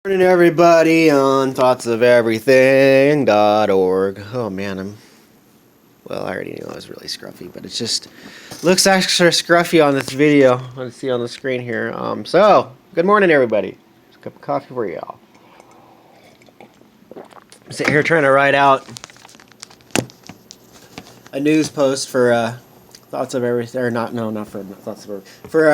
Morning, everybody, on thoughtsoferything.org. Oh man, well, I already knew I was really scruffy, but it just looks extra scruffy on this video. Let's see on the screen here. So good morning, everybody. Just a cup of coffee for y'all. I'm sitting here trying to write out a news post for Thoughts of Everything, or not for Thoughts of Everything, for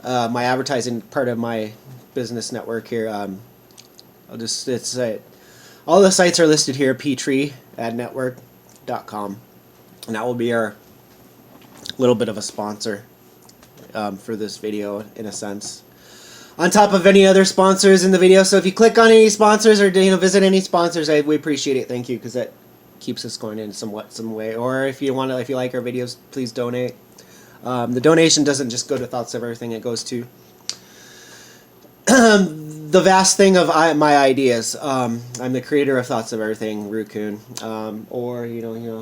my advertising part of my business network here. I'll just say it. All the sites are listed here, ptreeadnetwork.com, and that will be our little bit of a sponsor for this video, in a sense, on top of any other sponsors in the video. So if you click on any sponsors or visit any sponsors, we appreciate it. Thank you, because that keeps us going in some way. Or if you like our videos, please donate. The donation doesn't just go to Thoughts of Everything; it goes to the vast thing of my ideas. I'm the creator of Thoughts of Everything, Ru-kun. Or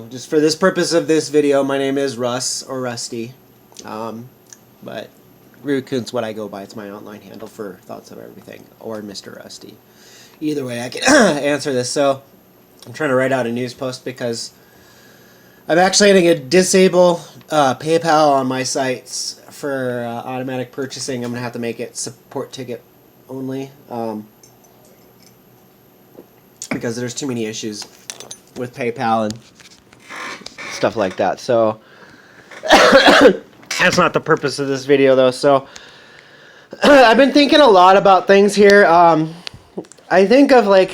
just for this purpose of this video, my name is Russ or Rusty. But Ru-kun's what I go by. It's my online handle for Thoughts of Everything, or Mr. Rusty. Either way, I can answer this. So I'm trying to write out a news post because I'm actually going to disable PayPal on my sites for automatic purchasing. I'm going to have to make it support ticket only, because there's too many issues with PayPal and stuff like that. So that's not the purpose of this video, though. So I've been thinking a lot about things here. I think of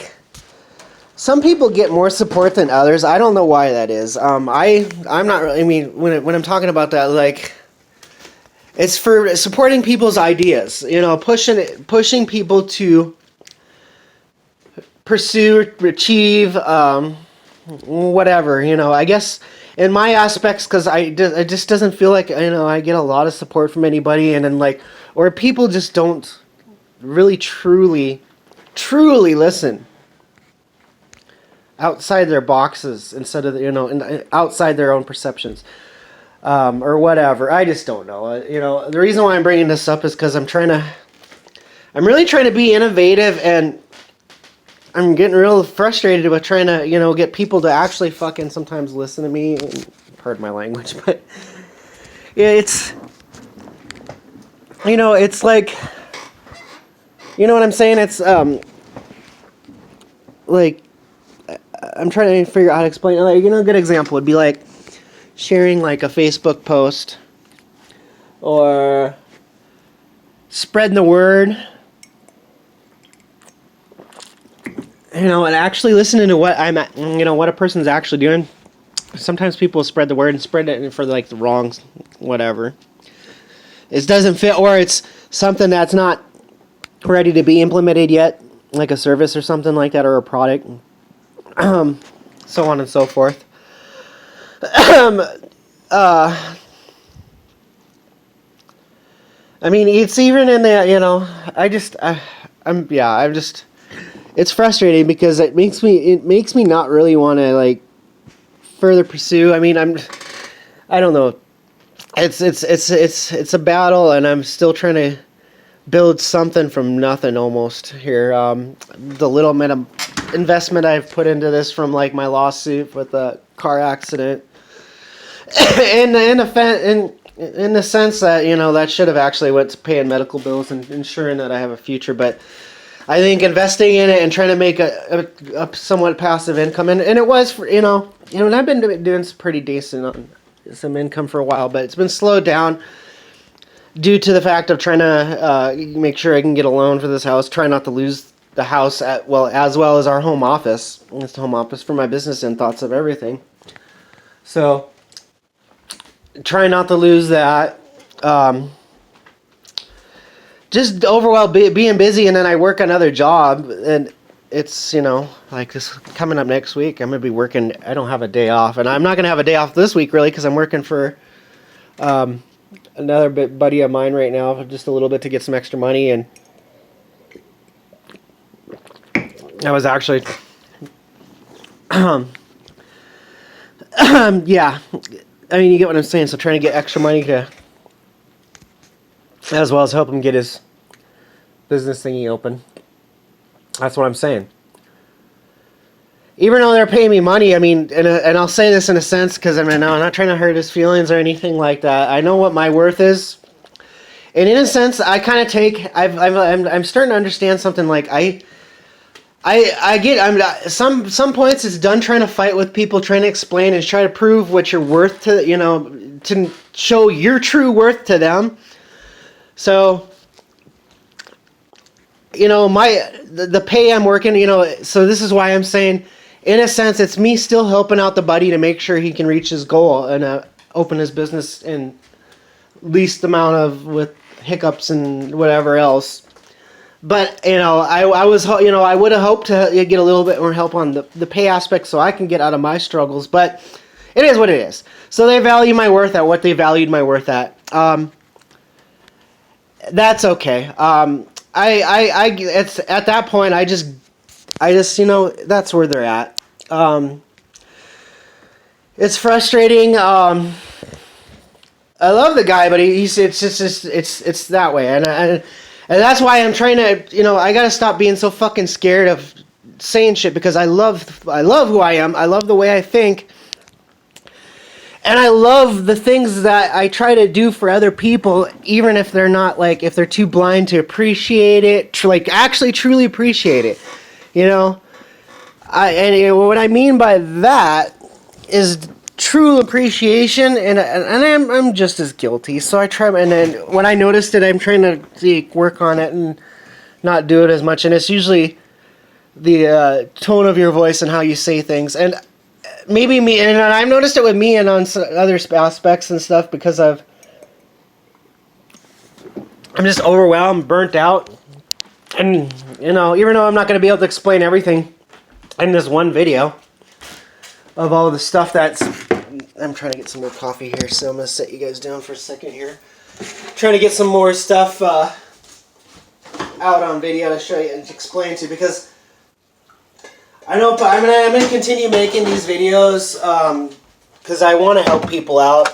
some people get more support than others. I don't know why that is. I'm not really. I mean, when I'm talking about that, it's for supporting people's ideas. Pushing people to pursue, achieve, whatever. I guess in my aspects, because it just doesn't feel like I get a lot of support from anybody, and then or people just don't really truly listen outside their boxes, instead of outside their own perceptions, or whatever. I just don't know. The reason why I'm bringing this up is because I'm really trying to be innovative, and I'm getting real frustrated with trying to get people to actually fucking sometimes listen to me. Pardon my language, but it's it's like, what I'm saying. It's I'm trying to figure out how to explain it. A good example would be sharing a Facebook post, or spreading the word, and actually listening to what what a person's actually doing. Sometimes people spread the word and spread it for the wrong whatever. It doesn't fit, or it's something that's not ready to be implemented yet, like a service or something like that, or a product. So on and so forth. I mean, it's even in the, it's frustrating because it makes me not really want to further pursue. I mean, I don't know. It's a battle, and I'm still trying to build something from nothing almost here. The little bit of investment I've put into this from my lawsuit with the car accident, in the sense that that should have actually went to paying medical bills and ensuring that I have a future. But I think investing in it and trying to make a somewhat passive income, and it was for, and I've been doing some pretty decent on some income for a while, but it's been slowed down due to the fact of trying to make sure I can get a loan for this house, try not to lose the house as well as our home office. It's the home office for my business and Thoughts of Everything. So try not to lose that. Just overall being busy, and then I work another job, and it's this coming up next week. I'm gonna be working. I don't have a day off, and I'm not gonna have a day off this week really, because I'm working for another buddy of mine right now, just a little bit to get some extra money. And I was actually yeah, I mean, you get what I'm saying. So trying to get extra money to, as well as help him get his business thingy open. That's what I'm saying. Even though they're paying me money, I mean, and I'll say this in a sense because I'm not trying to hurt his feelings or anything like that. I know what my worth is, and in a sense, I kind of I'm starting to understand something. Like some points it's done trying to fight with people, trying to explain and try to prove what you're worth to, to show your true worth to them. So, the pay I'm working, so this is why I'm saying, in a sense, it's me still helping out the buddy to make sure he can reach his goal and open his business in least amount of with hiccups and whatever else. But, I would have hoped to get a little bit more help on the pay aspect so I can get out of my struggles. But it is what it is. So they value my worth at what they valued my worth at. That's okay. It's at that point, I just, that's where they're at. It's frustrating. I love the guy, but it's that way. And that's why I'm trying to, I gotta stop being so fucking scared of saying shit because I love who I am. I love the way I think. And I love the things that I try to do for other people, even if they're not if they're too blind to appreciate it, actually truly appreciate it. And what I mean by that is true appreciation, and I'm just as guilty. So I try, and then when I noticed it, I'm trying to work on it and not do it as much. And it's usually the tone of your voice and how you say things, and maybe me, and I've noticed it with me and on other aspects and stuff because I'm just overwhelmed, burnt out, and even though I'm not going to be able to explain everything in this one video of all the stuff I'm trying to get some more coffee here, so I'm going to set you guys down for a second here. Trying to get some more stuff out on video to show you and explain to you because I know I'm gonna continue making these videos because I want to help people out,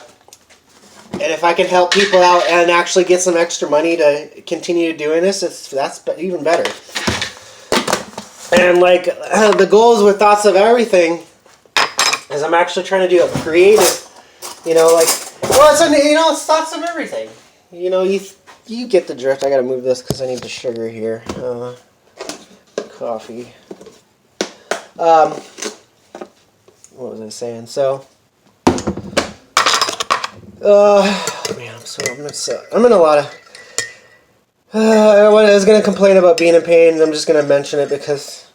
and if I can help people out and actually get some extra money to continue doing this, that's even better. And the goals with Thoughts of Everything is I'm actually trying to do a creative, it's Thoughts of Everything. You get the drift. I gotta move this because I need the sugar here. Coffee. What was I saying? So, man, I'm in a lot of. I was gonna complain about being in pain, and I'm just gonna mention it because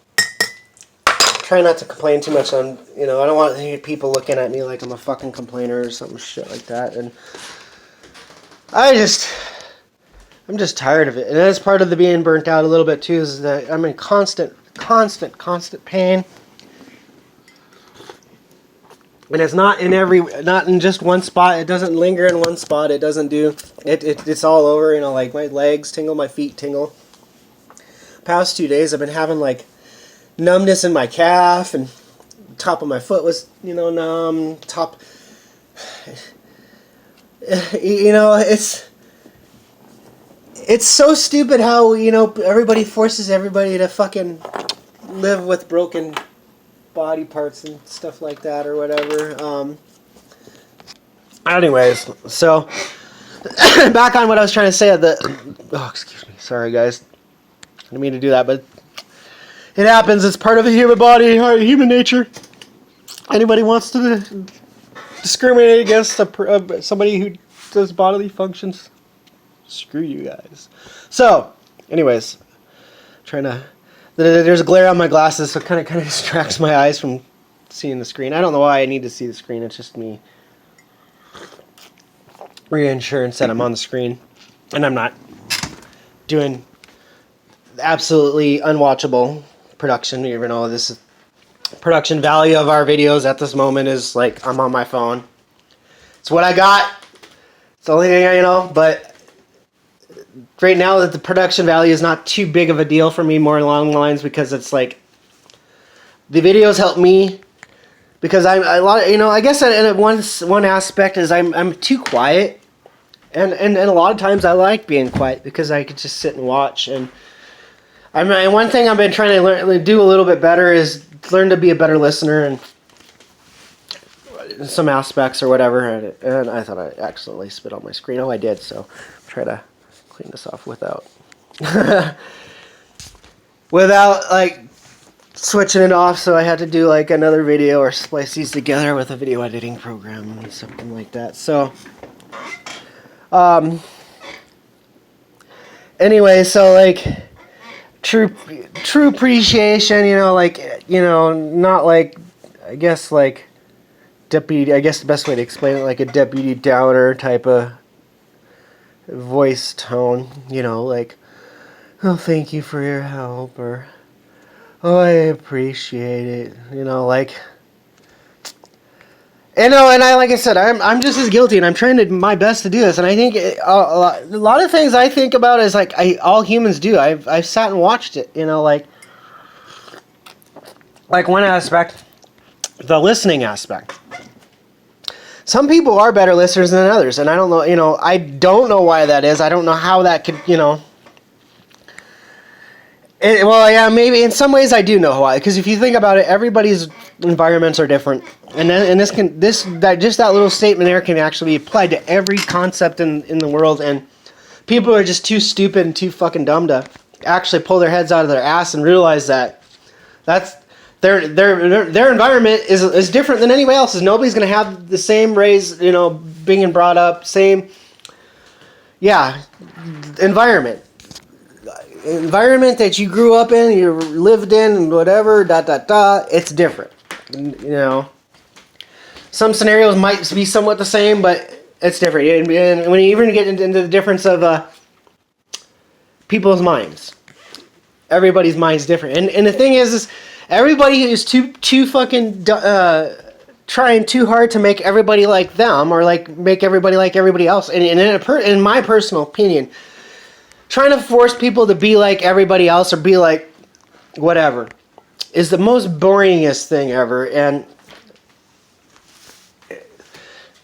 try not to complain too much on. I don't want people looking at me like I'm a fucking complainer or some shit like that, and I'm just tired of it, and that's part of the being burnt out a little bit too. Is that I'm in constant pain. And it's not in just one spot. It doesn't linger in one spot. It doesn't do it's all over, my legs tingle, my feet tingle. Past 2 days I've been having numbness in my calf, and top of my foot was, numb, it's so stupid how, everybody forces everybody to fucking live with broken body parts and stuff like that or whatever. Anyways, so back on what I was trying to say excuse me, sorry guys, I didn't mean to do that, but it happens. It's part of the human body, human nature. Anybody wants to discriminate against somebody who does bodily functions, screw you guys. So anyways, there's a glare on my glasses, so it kind of distracts my eyes from seeing the screen. I don't know why I need to see the screen. It's just me reassurance that I'm on the screen, and I'm not doing absolutely unwatchable production. Even though this production value of our videos at this moment is I'm on my phone. It's what I got. It's the only thing I but. Right now, that the production value is not too big of a deal for me, more along the lines because it's the videos help me because I guess in one aspect is I'm too quiet, and a lot of times I like being quiet because I could just sit and watch, and And one thing I've been trying to do a little bit better is learn to be a better listener in some aspects or whatever. And I thought I accidentally spit on my screen. Oh, I did. So try to clean this off without like switching it off. So I had to do like another video or splice these together with a video editing program and something like that. So anyway, so like true appreciation, like, not like, I guess like deputy, I guess the best way to explain it, like a Debbie Downer type of voice tone, like, oh, thank you for your help, or, oh, I appreciate it, like, and like I said, I'm just as guilty, and I'm trying to my best to do this. And I think a lot of things I think about is like all humans do. I've sat and watched it. Like one aspect, the listening aspect. Some people are better listeners than others, and I don't know. I don't know why that is. I don't know how that could. Well, yeah, maybe in some ways I do know why. Because if you think about it, everybody's environments are different, and just that little statement there can actually be applied to every concept in the world. And people are just too stupid and too fucking dumb to actually pull their heads out of their ass and realize that that's their environment is different than anybody else's. Nobody's gonna have the same raise, being brought up, same, environment that you grew up in, you lived in, and whatever, it's different. Some scenarios might be somewhat the same, but it's different. And when you even get into the difference of people's minds, everybody's mind's different. And the thing is everybody is too fucking trying too hard to make everybody like them, or like make everybody like everybody else. And in my personal opinion, trying to force people to be like everybody else or be like whatever is the most boringest thing ever. And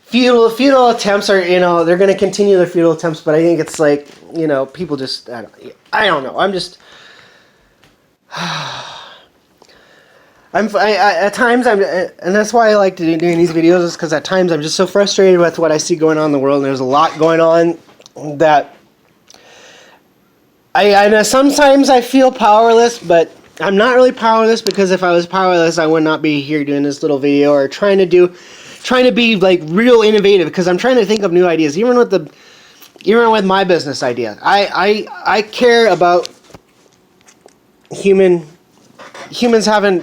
futile attempts are, they're going to continue their futile attempts, but I think it's like, people just, I don't know. I'm just, at times and that's why I like doing these videos, is because at times I'm just so frustrated with what I see going on in the world, and there's a lot going on that I know sometimes I feel powerless, but I'm not really powerless, because if I was powerless, I would not be here doing this little video or trying to be like real innovative, because I'm trying to think of new ideas. Even with my business idea, I care about humans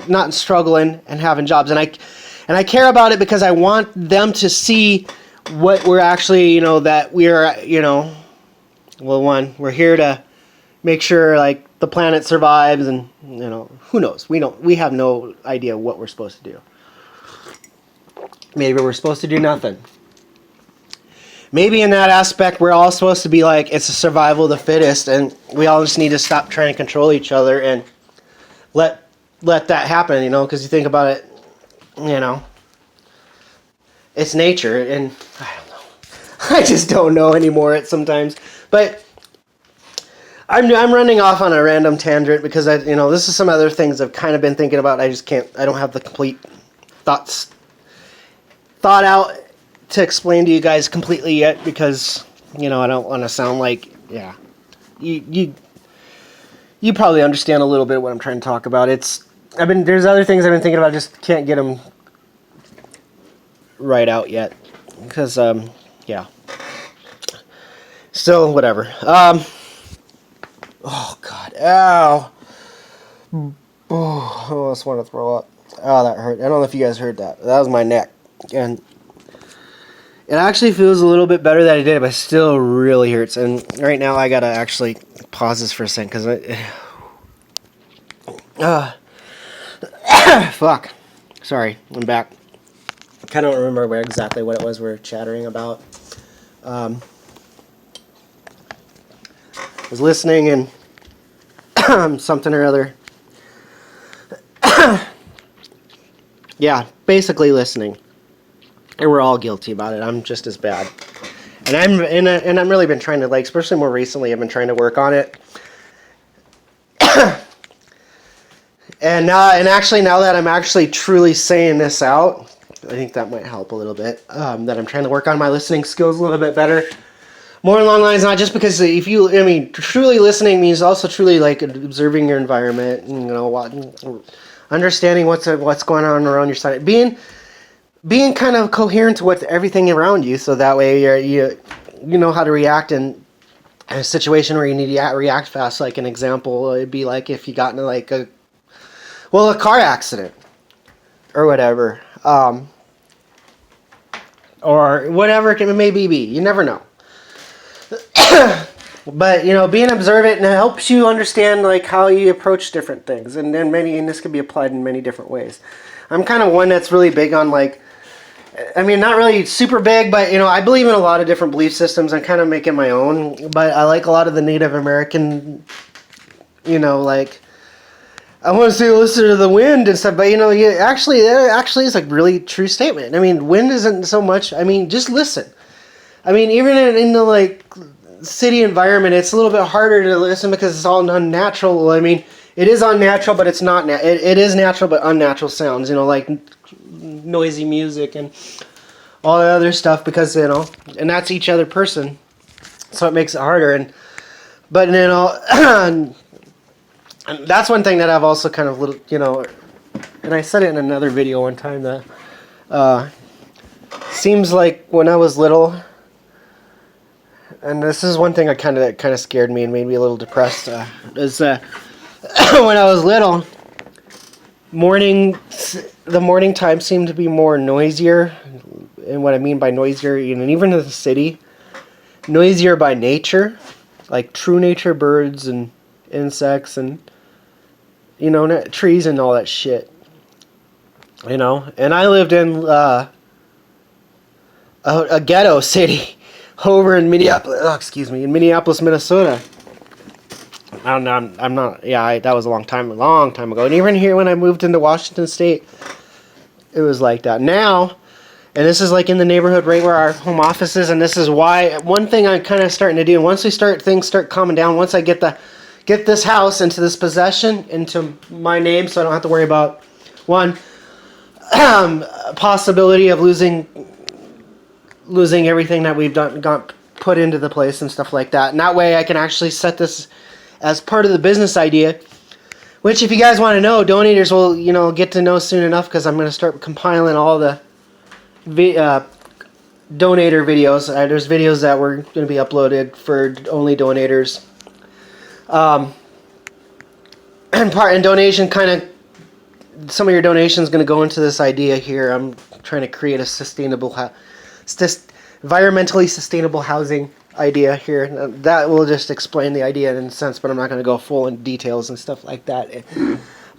not struggling and having jobs, and I care about it because I want them to see what we're actually, that we're, we're here to make sure like the planet survives, and who knows, we have no idea what we're supposed to do. Maybe we're supposed to do nothing. Maybe in that aspect we're all supposed to be like, it's a survival of the fittest, and we all just need to stop trying to control each other and let that happen, because you think about it, it's nature. And I don't know, I just don't know anymore sometimes. But I'm running off on a random tangent because this is some other things I've kind of been thinking about. I don't have the complete thought out to explain to you guys completely yet, because I don't want to sound like, you probably understand a little bit what I'm trying to talk about. There's other things I've been thinking about, just can't get them right out yet, because still whatever. Oh God, ow. Oh, I almost want to throw up. Oh, that hurt. I don't know if you guys heard that. That was my neck. And it actually feels a little bit better than it did, but it still really hurts. And right now I gotta actually pause this for a second, because fuck. Sorry, I'm back. I kind of don't remember exactly what it was we were chattering about. I was listening and something or other. Yeah, basically listening. And we're all guilty about it. I'm just as bad. And I'm really been trying to, like, especially more recently, I've been trying to work on it. And actually, now that I'm actually truly saying this out, I think that might help a little bit. That I'm trying to work on my listening skills a little bit better. More along the lines, not just because truly listening means also truly like observing your environment, and, understanding what's going on around your side, being kind of coherent with everything around you, so that way you know how to react in a situation where you need to react fast. Like an example, it'd be like if you got into like a car accident or whatever, or whatever it may be. You never know. But being observant, and it helps you understand like how you approach different things, and this can be applied in many different ways. I'm kind of one that's really big on like, not really super big, but I believe in a lot of different belief systems. I'm kind of making my own, but I like a lot of the Native American, like, I want to say listen to the wind and stuff, but that actually is a really true statement. Wind isn't so much. Just listen. Even in the like city environment, it's a little bit harder to listen because it's all unnatural. It is unnatural, but it's not. It is natural, but unnatural sounds. Like noisy music and all the other stuff, because and that's each other person, so it makes it harder. But and that's one thing that I've also kind of and I said it in another video one time, that seems like when I was little. And this is one thing that kind of scared me and made me a little depressed. Is when I was little, the morning time seemed to be more noisier. And what I mean by noisier, even in the city, noisier by nature, like true nature, birds and insects and trees and all that shit. And I lived in a ghetto city. Over in Minneapolis, Minnesota. I don't know. I'm not. Yeah, that was a long time ago. And even here, when I moved into Washington State, it was like that. Now, and this is like in the neighborhood right where our home office is. And this is why one thing I'm kind of starting to do. And once things start calming down. Once I get this house into this possession, into my name, so I don't have to worry about one possibility of losing everything that we've got put into the place and stuff like that. And that way I can actually set this as part of the business idea, which if you guys want to know, donators will, get to know soon enough, because I'm going to start compiling all the donator videos. There's videos that were going to be uploaded for only donators. And donation some of your donations going to go into this idea here. I'm trying to create a sustainable environmentally sustainable housing idea here. That will just explain the idea in a sense, but I'm not going to go full in details and stuff like that.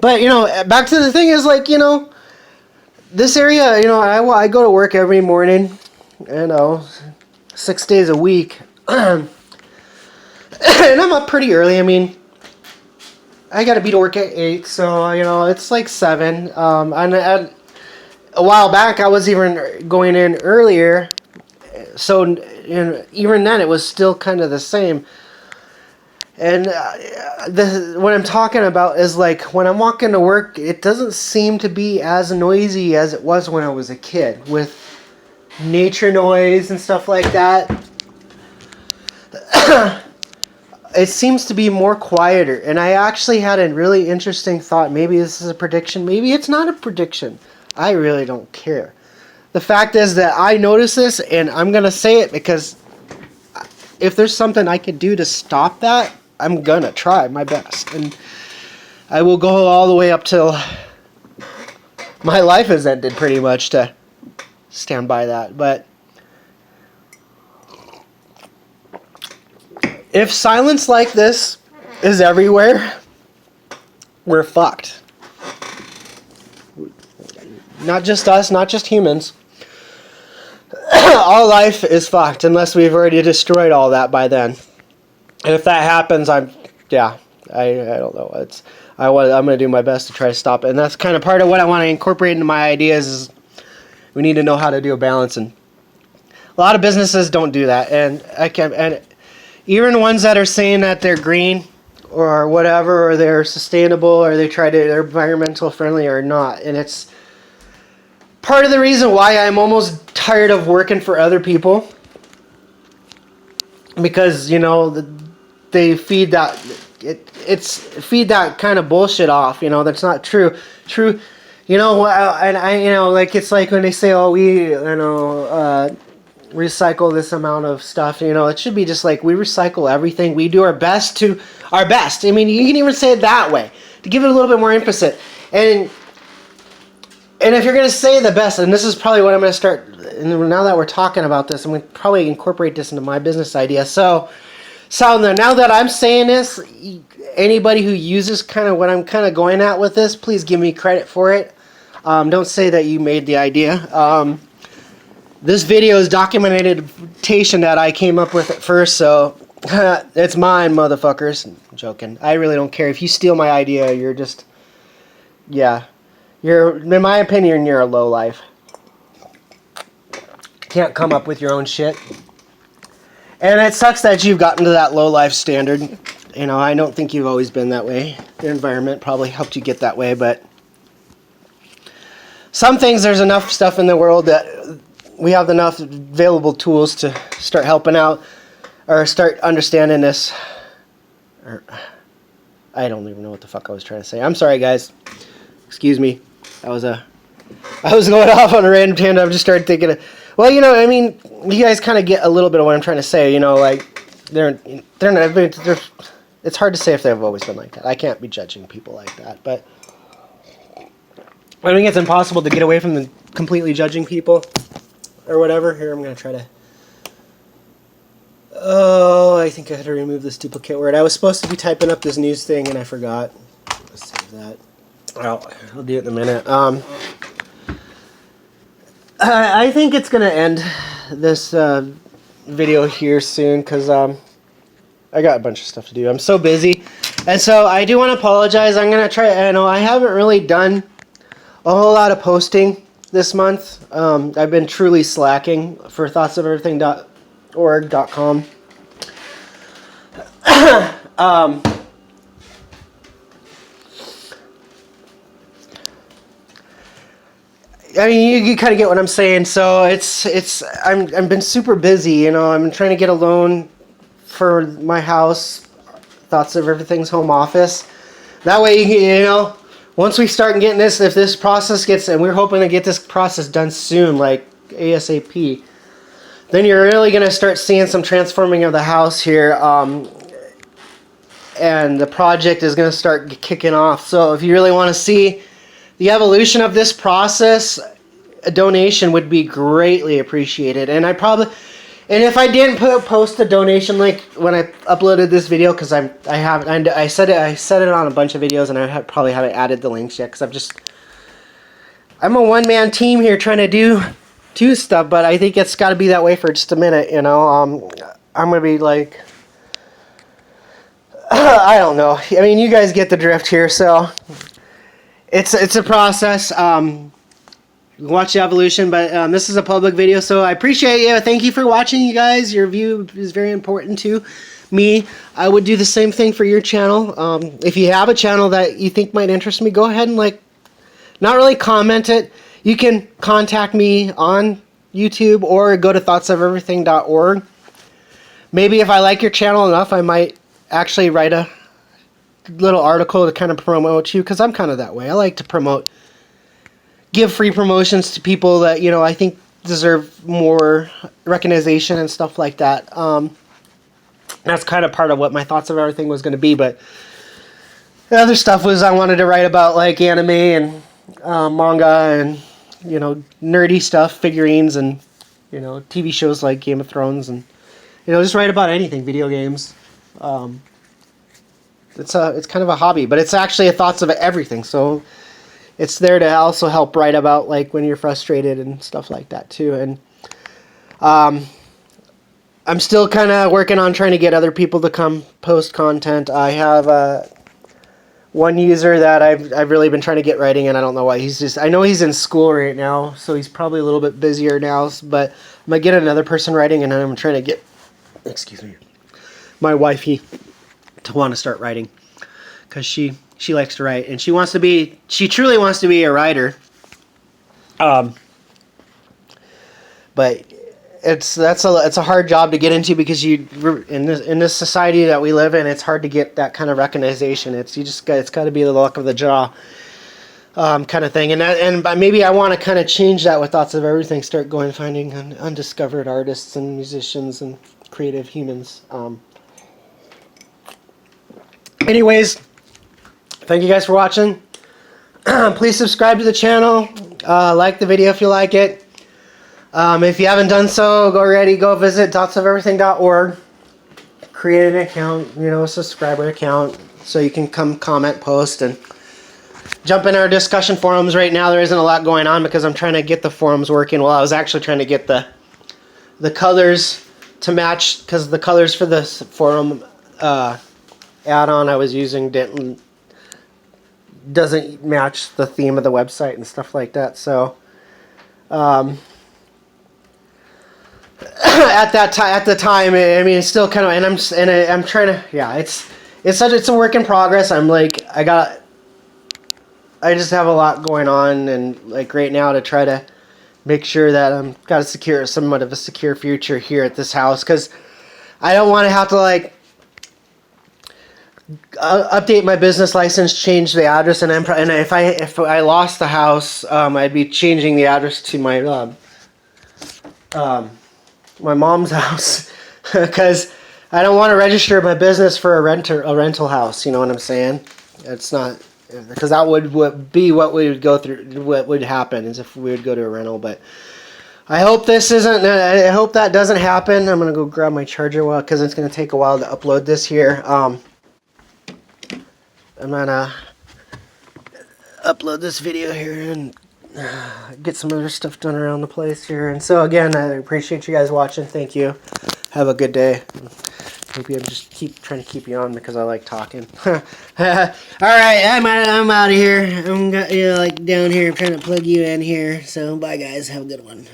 But back to the thing is, like, this area, I go to work every morning, 6 days a week, and I'm up pretty early. I got to be to work at 8, so it's like 7. And a while back, I was even going in earlier, so even then it was still kind of the same. And what I'm talking about is, like, when I'm walking to work, it doesn't seem to be as noisy as it was when I was a kid, with nature noise and stuff like that. It seems to be more quieter. And I actually had a really interesting thought. Maybe this is a prediction. Maybe it's not a prediction. I really don't care. The fact is that I noticed this, and I'm going to say it, because if there's something I could do to stop that, I'm going to try my best. And I will go all the way up till my life has ended, pretty much, to stand by that. But if silence like this is everywhere, we're fucked. Not just us, not just humans. All life is fucked unless we've already destroyed all that by then. And if that happens, I don't know. I'm going to do my best to try to stop it. And that's kind of part of what I want to incorporate into my ideas, is we need to know how to do a balance. And a lot of businesses don't do that. And even ones that are saying that they're green or whatever, or they're sustainable, or they're environmental friendly or not. And it's part of the reason why I'm almost tired of working for other people, because they feed that feed that kind of bullshit off. That's not true. And like, it's like when they say, oh, we recycle this amount of stuff. It should be just like, we recycle everything. We do our best. I mean, you can even say it that way to give it a little bit more emphasis. And if you're going to say the best, and this is probably what I'm going to start, and now that we're talking about this, I'm going to probably incorporate this into my business idea. So now that I'm saying this, anybody who uses kind of what I'm kind of going at with this, please give me credit for it. Don't say that you made the idea. This video is documentation that I came up with at first, so it's mine, motherfuckers. I'm joking. I really don't care. If you steal my idea, you're just, yeah. In my opinion, you're a lowlife. Can't come up with your own shit. And it sucks that you've gotten to that low-life standard. I don't think you've always been that way. The environment probably helped you get that way, but some things, there's enough stuff in the world that we have enough available tools to start helping out or start understanding this. I don't even know what the fuck I was trying to say. I'm sorry, guys. Excuse me. I was going off on a random tangent. I've just started thinking of, well, I mean, you guys kind of get a little bit of what I'm trying to say. Like, it's hard to say if they've always been like that. I can't be judging people like that, but I think it's impossible to get away from the completely judging people or whatever. Here, I'm going to try to, I think I had to remove this duplicate word. I was supposed to be typing up this news thing and I forgot. Let's save that. Well, I'll do it in a minute. I think it's going to end this video here soon because I got a bunch of stuff to do. I'm so busy. And so I do want to apologize. I'm going to try. I haven't really done a whole lot of posting this month. I've been truly slacking for thoughtsoferything.org.com. I mean, you kind of get what I'm saying. So I've been super busy. I'm trying to get a loan for my house, Thoughts of Everything's home office. That way, once we start getting this, if this process gets, and we're hoping to get this process done soon, like ASAP, then you're really going to start seeing some transforming of the house here. And the project is going to start kicking off. So if you really want to see the evolution of this process, a donation would be greatly appreciated. And if I didn't post a donation link when I uploaded this video, because I said it on a bunch of videos, and I probably haven't added the links yet, because I'm a one-man team here trying to do stuff, but I think it's got to be that way for just a minute. I'm gonna be like, I don't know. I mean, you guys get the drift here, so. It's a process. Watch the evolution, but this is a public video, so I appreciate you. Thank you for watching, you guys. Your view is very important to me. I would do the same thing for your channel. If you have a channel that you think might interest me, go ahead and not really comment it. You can contact me on YouTube or go to thoughtsoferything.org. Maybe if I like your channel enough, I might actually write a little article to kind of promote you, because I'm kind of that way. I like to give free promotions to people that I think deserve more recognition and stuff like that. That's kind of part of what my Thoughts of Everything was going to be, but the other stuff was I wanted to write about like anime and manga and nerdy stuff, figurines, and TV shows like Game of Thrones, and just write about anything, video games. It's kind of a hobby, but it's actually a Thoughts of Everything, so it's there to also help write about like when you're frustrated and stuff like that too. And I'm still kind of working on trying to get other people to come post content. I have one user that I've really been trying to get writing, and I don't know why. I know he's in school right now, so he's probably a little bit busier now, but I'm gonna get another person writing, and I'm trying to get, excuse me, my wifey to want to start writing. because she likes to write, and she truly wants to be a writer. But it's a hard job to get into, because in this society that we live in, it's hard to get that kind of recognition. It's got to be the luck of the draw, kind of thing. And maybe I want to kind of change that with Thoughts of Everything. Start finding undiscovered artists and musicians and creative humans. Anyways, thank you guys for watching. Please subscribe to the channel. Like the video if you like it. If you haven't done so, go visit thoughtsoferything.org. Create an account, a subscriber account, so you can come comment, post, and jump in our discussion forums. Right now there isn't a lot going on because I'm trying to get the forums working. Well, I was actually trying to get the colors to match, because the colors for this forum add-on I was using doesn't match the theme of the website and stuff like that. So at the time, I mean, it's still kind of, and I'm trying to, yeah, it's a work in progress. I just have a lot going on, and like right now, to try to make sure that I've got somewhat of a secure future here at this house, because I don't want to have to update my business license, change the address, and if I lost the house, I'd be changing the address to my mom's house, because I don't want to register my business for a rental house. You know what I'm saying? It's not, because that would be what we would go through. What would happen is if we would go to a rental. But I hope I hope that doesn't happen. I'm gonna go grab my charger because it's gonna take a while to upload this here. I'm gonna upload this video here and get some other stuff done around the place here. And so again, I appreciate you guys watching. Thank you. Have a good day. Maybe I'm just trying to keep you on because I like talking. All right, I'm out of here. I'm down here. I'm trying to plug you in here. So bye guys. Have a good one.